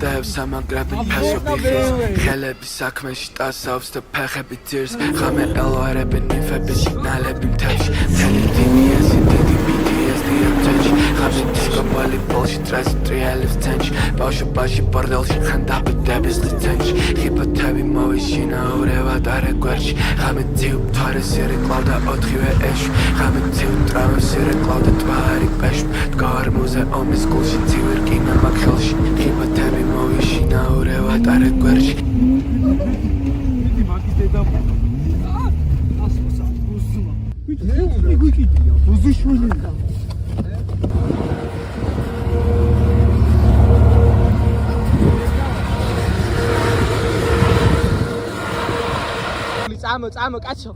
გადაევს სამაგრები ფესობი ხილს ხელები საქმეში ტასავს და ფეხები ძირს ღამე ელვარები ნიფები სიგნალები მთებში მთელი DBS-ი დიდი PTSD აბჯენში ღამე დისკოპალი ბოლში ტრასტრიალებს ცენტში ბავშვობაში ბორდელში ხანდაბდების ლიცენში ხიფათები მოვიშინა ურევად არეგვერში ღამე ძიუ მთვარე სირეკლავდა ოთხივე ეშვი ღამე ძიუ ტრავე სირეკლავდა ტვარი პეშვი დგარ მუზეუმის გულში ძივი რკინა მაგ ხელში ხიფათები მოვიშინა ურევად არეგვერში წამო კაცო